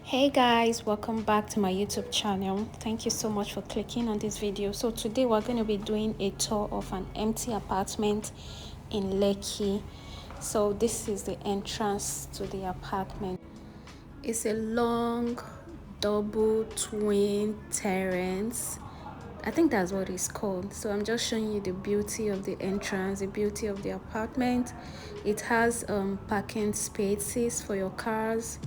Hey guys, welcome back to my YouTube channel. Thank you so much for clicking on this video. So today we're going to be doing a tour of an empty apartment in Lekki. So this is the entrance to the apartment. It's a long double twin terrace. I think that's what it's called. So I'm just showing you the beauty of the entrance, the beauty of the apartment. It has parking spaces for your cars.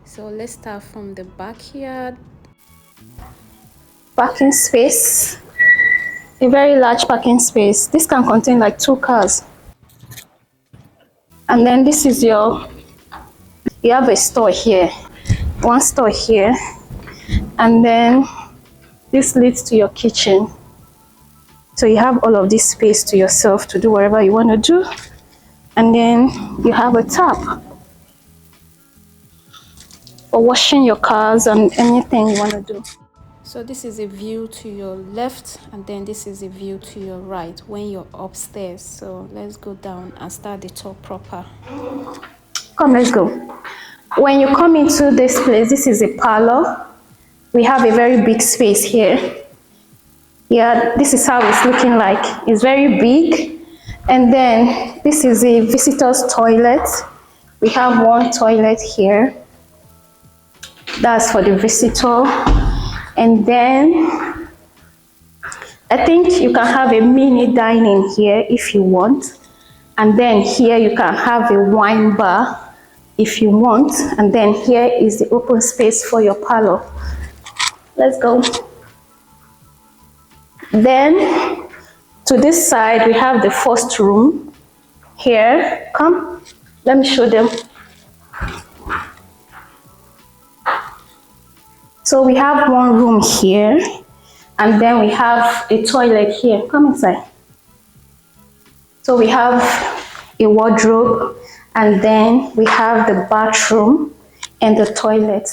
So let's start from the backyard. Parking space, a very large parking space. This can contain like 2 cars. And then this is you have a store here, one store here, and then this leads to your kitchen. So you have all of this space to yourself to do whatever you want to do. And then you have a tap for washing your cars and anything you want to do. So this is a view to your left, and then this is a view to your right when you're upstairs. So let's go down and start the tour proper. Come, let's go. When you come into this place, this is a parlor. We have a very big space here. Yeah, this is how it's looking like. It's very big. And then this is a visitor's toilet. We have one toilet here. That's for the visitor. And then I think you can have a mini dining here if you want. And then here you can have a wine bar if you want. And then here is the open space for your parlor. Let's go. Then to this side we have the first room. Here, come, let me show them. So we have one room here, and then we have a toilet here. Come inside. So we have a wardrobe, and then we have the bathroom and the toilet.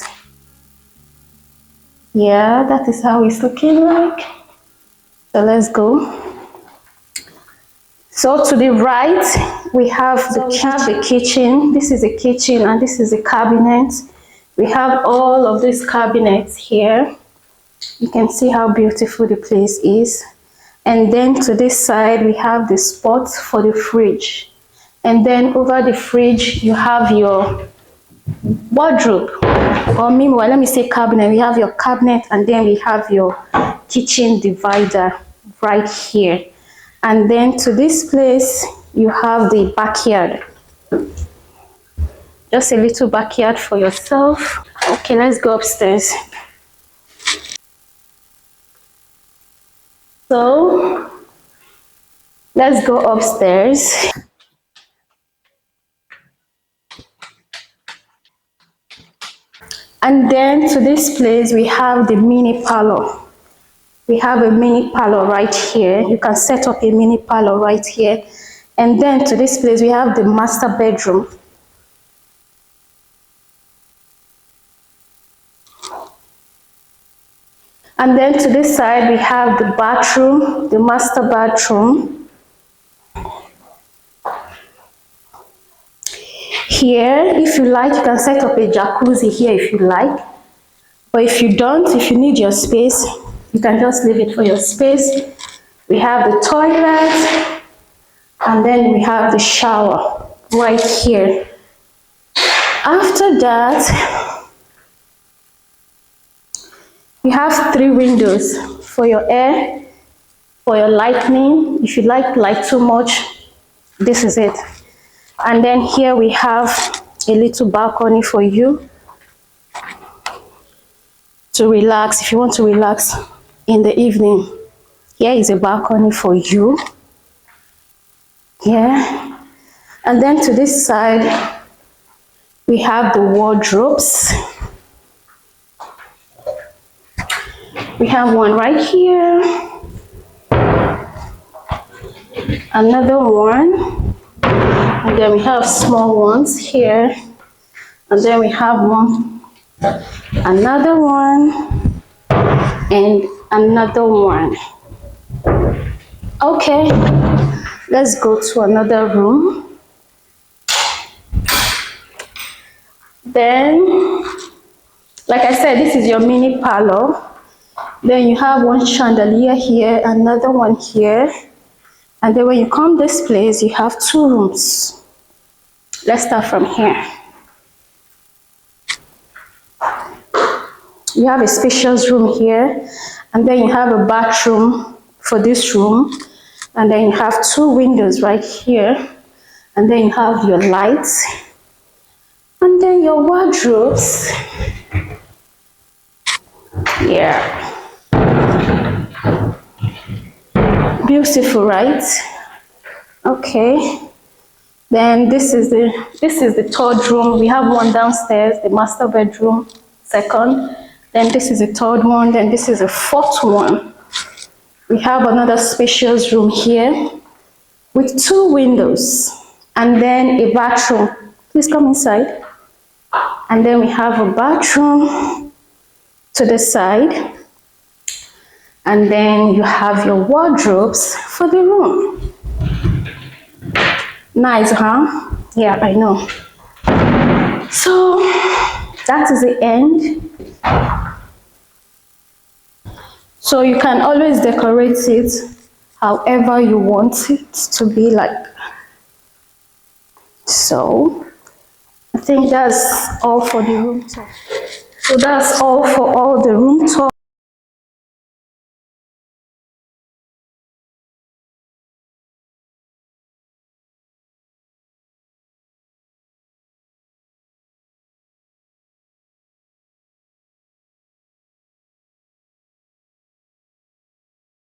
Yeah, that is how it's looking like. So let's go. So to the right, we have the kitchen. This is the kitchen, and this is the cabinet. We have all of these cabinets here. You can see how beautiful the place is. And then to this side, we have the spot for the fridge. And then over the fridge, you have your wardrobe. Or meanwhile, let me say cabinet. We have your cabinet, and then we have your kitchen divider right here. And then to this place, you have the backyard. Just a little backyard for yourself. Okay, let's go upstairs. So let's go upstairs. And then to this place, we have the mini parlor. We have a mini parlor right here. You can set up a mini parlor right here. And then to this place, we have the master bedroom. And then to this side, we have the bathroom, the master bathroom. Here, if you like, you can set up a jacuzzi here if you like. But if you don't, if you need your space, you can just leave it for your space. We have the toilet, and then we have the shower right here. After that, you have 3 windows for your air, for your lighting. If you like light too much, this is it. And then here we have a little balcony for you to relax. If you want to relax in the evening, here is a balcony for you. Yeah. And then to this side, we have the wardrobes. We have one right here, another one, and then we have small ones here, and then we have one, another one, and another one. Okay, let's go to another room. Then, like I said, this is your mini parlor. Then you have one chandelier here, another one here. And then when you come this place, you have two rooms. Let's start from here. You have a spacious room here, and then you have a bathroom for this room, and then you have two windows right here, and then you have your lights, and then your wardrobes. Yeah, beautiful, right? Okay. Then this is the third room. We have one downstairs, the master bedroom, second. Then this is the third one. Then this is the fourth one. We have another spacious room here with two windows, and then a bathroom. Please come inside. And then we have a bathroom to the side, and then you have your wardrobes for the room. Nice, huh? Yeah, I know. So that is the end. So you can always decorate it however you want it to be like. So I think that's all for the room tour. So that's all for all the room tour.